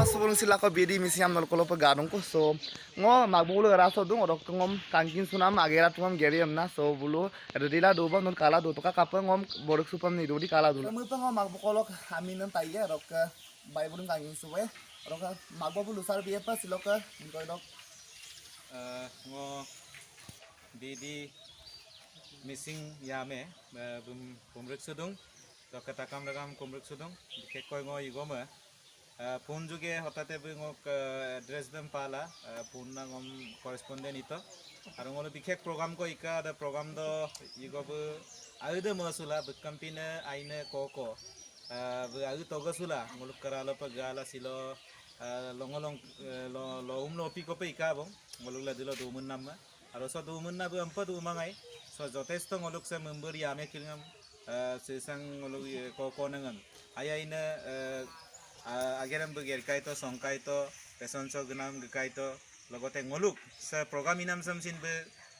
sebelum sila ko bedi misi am nol kolo pegadong ko so ngo magbulu raso dung odok ngom kangkin sunam agera tungam geri amna so bulu redila do ba non kala do to ka kapa ngom borok supam ni do di kala do mu pa ngom magbu kolok aminan taiya rok bai budung kangkin suwe rok magbu bulu sar biya pa silok ko dok ngo bedi missing yame kumrek sudung to katakam dagam kumrek sudung dikekoy ngo igoma phone juge hotate ngok address dem pala phone na ngom correspondent ito aro ngolo bikhek program ko ika da program do igob aude masula bekampina aine koko bu au togasula ngoluk karala pagala silo longolong lo umno piko pe ika bong ngoluk la dilo do mun namma aro so do mun na bu ampa du mangai so jotesto ngoluk se memberi ame kilngam sesang ngoluk koko nangan ayaina ageram beger kaito songkaito pesonso gnam gkaito logote ngoluk sa program inam samsin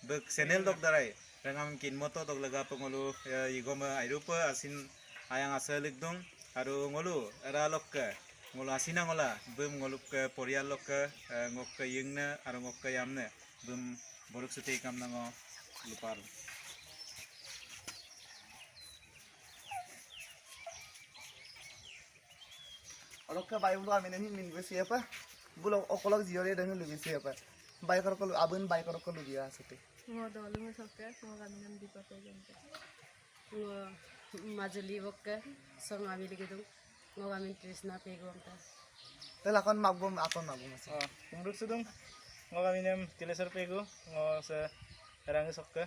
be channel dok darai rangam kin moto dok laga pengolu igoma airupa asin ayang asalik dong aru ngolu era lok ngolu asina ngola bum ngoluk ke porial lok ngok ke yingna aru ngok ke yamne bum boruk sute kam nango lupar rok ka bai bulu aminen min besi apa bulu okolok jiore dang lu besi apa bai kor ko abun bai kor ko lu dia sute ngo dolu ngo sokke ngo kaminan di pakai jante ngo majeli bokke song amili gitu ngo kamin Krishna pego anta tela kon magbom mas kumrek sudung ngo kaminem tilesar pego ngo sa rang sokke